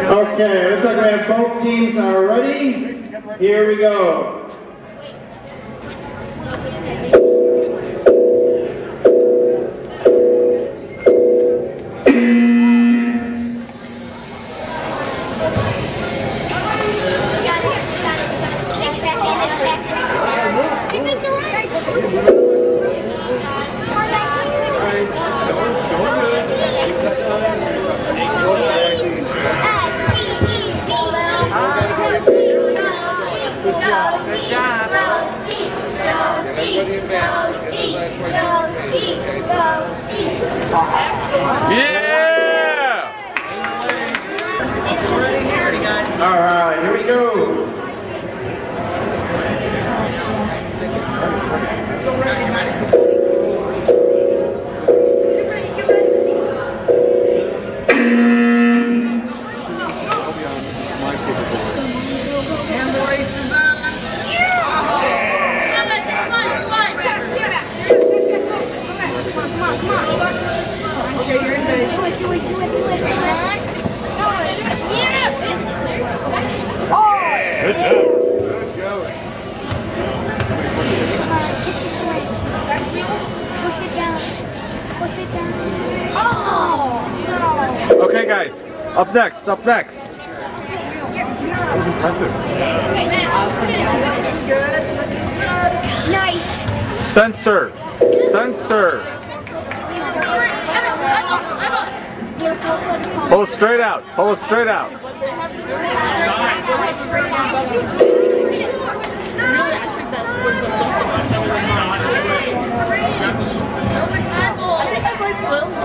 Okay, looks like we have both teams are ready. Here we go. Yeah! All right, here we go. And the race is on. Okay, you're in base. Do it. Good job. Good going. Push it down. Oh! Okay, guys. Up next. That was impressive. Nice. Sensor. Pull it straight out.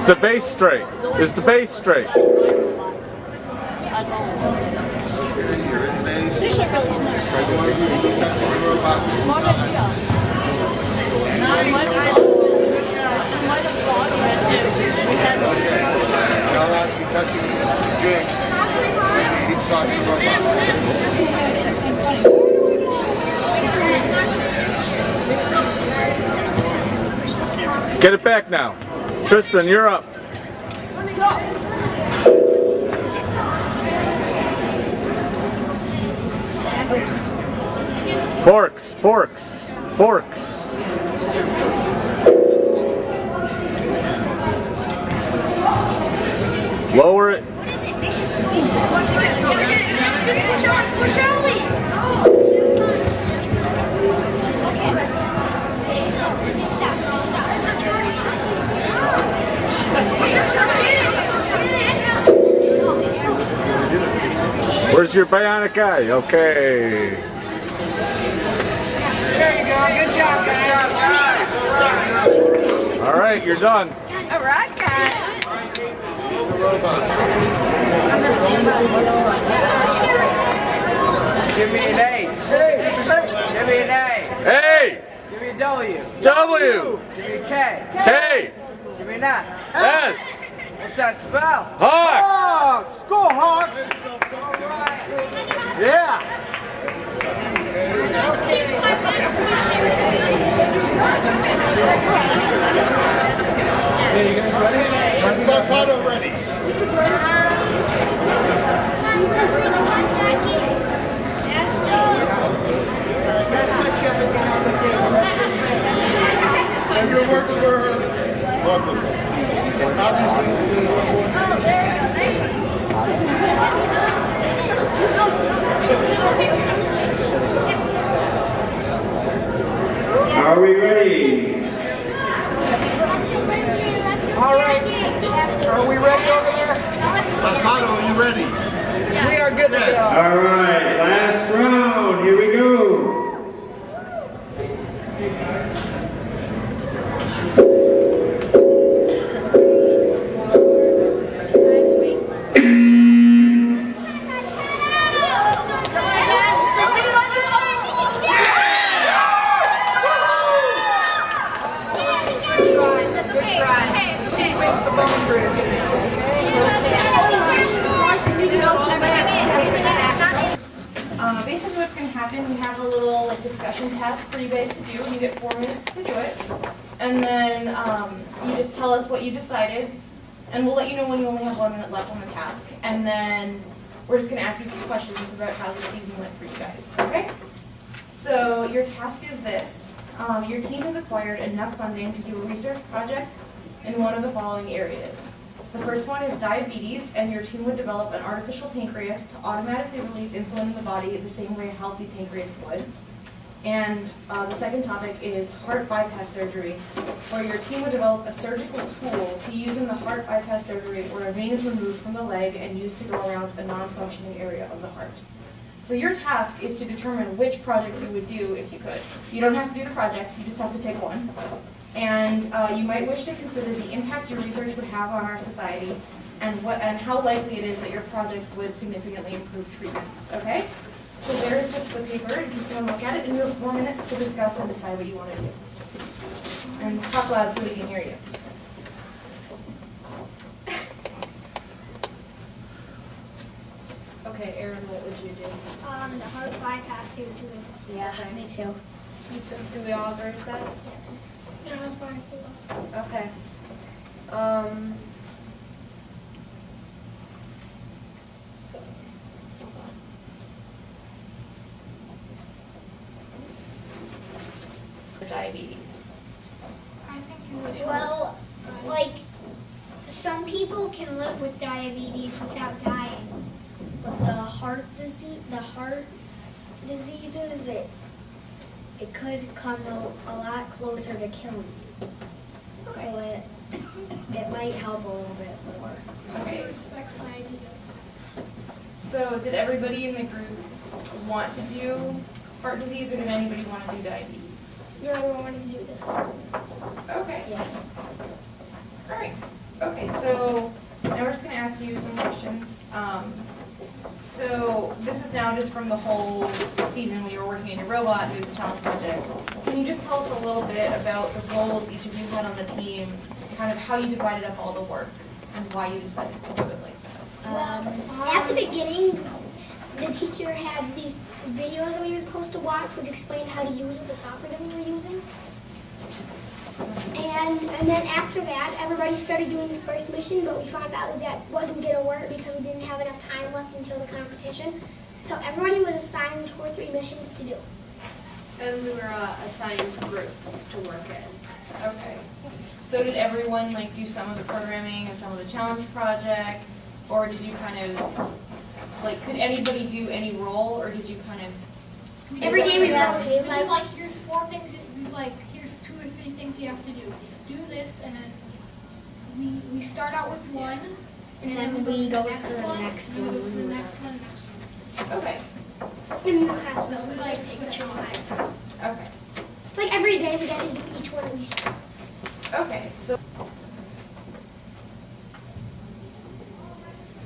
The base straight. Is the base straight? Get it back now. Tristan, you're up. Forks. Lower it. Where's your bionic eye? Okay. There you go. Good job, guys. All right, you're done. All right, guys. Give me an A. Give me an A. A. Give me a W. W. Give me a K. K. Give me an S. S. What's that spell? Hawk. Hawks! Go Hawks! Yeah! Is avocado ready? And your works were wonderful. Obviously, all Are we ready? All right. Are we ready over there? Pato, are you ready? We are good to go. All right, last round. Here we go. Basically what's going to happen, we have a little discussion task for you guys to do, and you get 4 minutes to do it. And then you just tell us what you decided, and we'll let you know when you only have 1 minute left on the task. And then we're just going to ask you a few questions about how the season went for you guys, okay? So your task is this. Your team has acquired enough funding to do a research project in one of the following areas. The first one is diabetes, and your team would develop an artificial pancreas to automatically release insulin in the body the same way a healthy pancreas would. And the second topic is heart bypass surgery, where your team would develop a surgical tool to use in the heart bypass surgery where a vein is removed from the leg and used to go around a non-functioning area of the heart. So your task is to determine which project you would do if you could. You don't have to do the project, you just have to pick one. And you might wish to consider the impact your research would have on our society and how likely it is that your project would significantly improve treatments, okay? So there's just the paper, if you still look at it, and you have 4 minutes to discuss and decide what you want to do. And talk loud so we can hear you. Okay, Erin, what would you do? The heart bypass surgery. Yeah, me too. Me too. Do we all agree with that? Yeah, that's fine. Okay. So, hold on. For diabetes. I think you would. Well, like, some people can live with diabetes without dying. But the heart diseases, it could come a lot closer to killing you. Okay. So it might help a little bit more. Okay. Respects my ideas. So did everybody in the group want to do heart disease, or did anybody want to do diabetes? No, I don't want to do this. Okay. Yeah. All right. Okay, so now we're just going to ask you some questions. So this is now just from the whole season when you were working in your robot doing the challenge project. Can you just tell us a little bit about the roles each of you had on the team, kind of how you divided up all the work, and why you decided to do it like that? At the beginning, the teacher had these videos that we were supposed to watch, which explained how to use the software that we were using. And then after that, everybody started doing this first mission, but we found out that wasn't going to work because we didn't have enough time left until the competition. So everybody was assigned 2 or 3 missions to do. And we were assigned groups to work in. Okay. So did everyone like do some of the programming and some of the challenge project, or did you kind of like could anybody do any role, or did you kind of? Every day we It's were like, here's 4 things, he's like, here's 2 or 3 things you have to do. Do this, and then we start out with one, and then we go to the next one, and then we go to the next one, next one. Okay. in the class. So we like switch on. Okay. Like every day we got to do each one of these tricks. Okay. So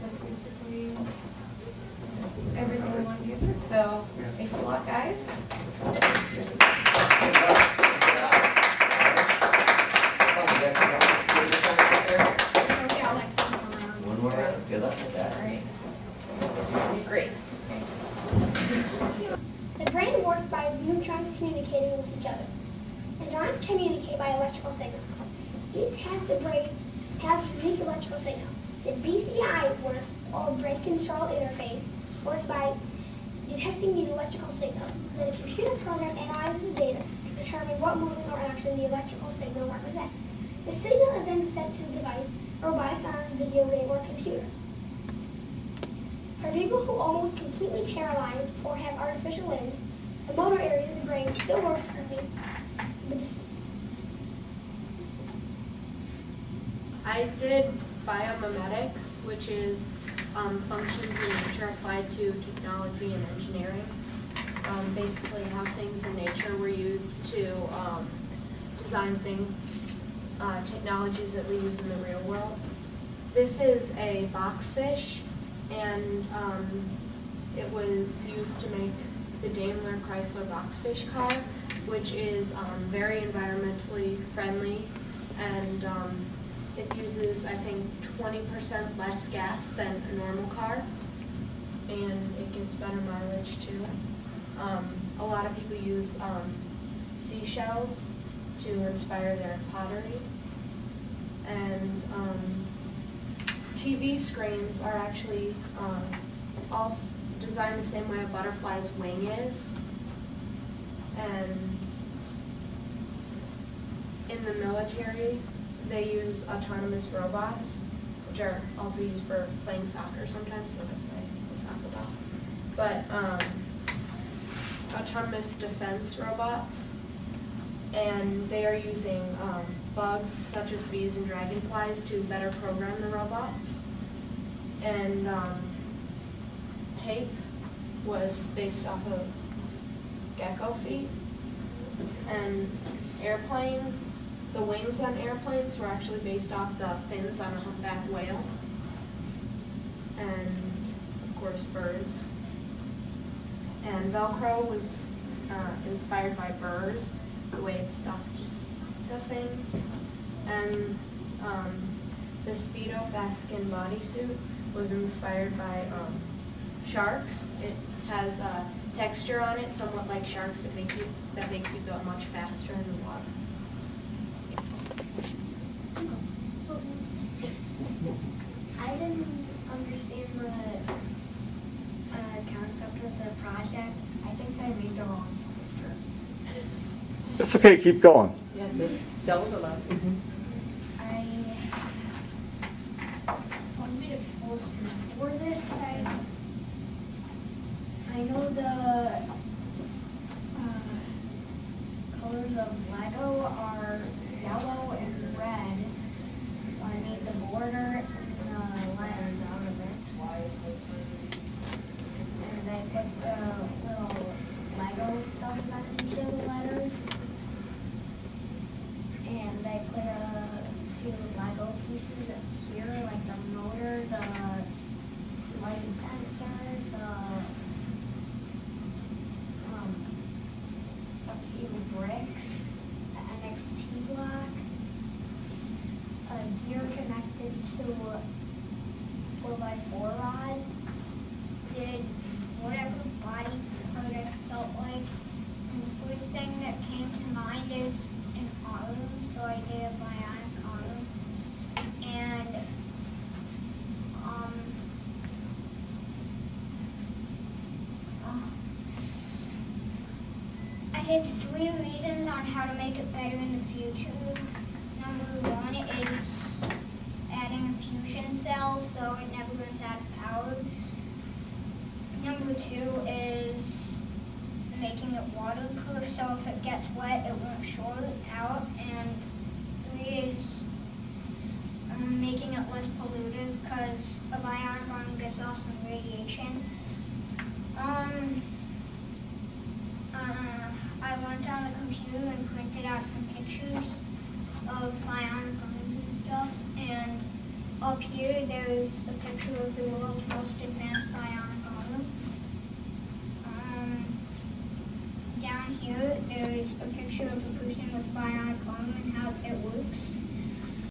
that's basically everything we want to get through. So thanks a lot, guys. One more round. Good luck with that. All right. Great. The brain works by neutrons communicating with each other. And neurons communicate by electrical signals. Each has the brain has unique electrical signals. The BCI works, or brain control interface, works by detecting these electrical signals. Then a computer program analyzes the data to determine what movement or action the electrical signal represents. The signal is then sent to the device, a robotic arm, video game, or computer. For people who are almost completely paralyzed or have artificial limbs, the motor areas brain still works for me. But it's, I did biomimetics, which is functions in nature applied to technology and engineering. Basically how things in nature were used to design things, technologies that we use in the real world. This is a boxfish, and it was used to make the Daimler Chrysler boxfish car, which is very environmentally friendly, and it uses, I think, 20% less gas than a normal car, and it gets better mileage too. A lot of people use seashells to inspire their pottery, and TV screens are actually all designed the same way a butterfly's wing is, and in the military they use autonomous robots, which are also used for playing soccer sometimes, so that's why it's soccer ball. But autonomous defense robots, and they are using bugs such as bees and dragonflies to better program the robots. And tape was based off of gecko feet, and the wings on airplanes were actually based off the fins on a humpback whale, and of course birds. And Velcro was inspired by burrs, the way it stopped the thing. And the Speedo fast skin bodysuit was inspired by sharks. It has a texture on it, somewhat like sharks, that makes you go much faster in the water. I didn't understand the concept of the project. I think I made the wrong poster. It's okay, keep going. Yeah, just tell us about it. I made a poster for this. I know the colors of Lego are yellow and red, so I made the border and the letters out of it. And I took the little Lego stuff into the letters, and I put a few Lego pieces up here, like the motor, the light sensor, a few bricks, the NXT block, a gear connected to a 4x4 rod. did whatever body part I felt like. And the first thing that came to mind is an arm, so I did a bionic arm. And I did 3 reasons on how to make it better in the future. Number 1 is adding a fusion cell so it never runs out of power. Number 2 is making it waterproof so if it gets wet it won't short out. And 3 is making it less pollutive because a bionic arm gives off some radiation. I went on the computer and printed out some pictures of bionic arms and stuff. And up here there's a picture of the world's most advanced bionic arm. Down here there's a picture of a person with bionic arm and how it works.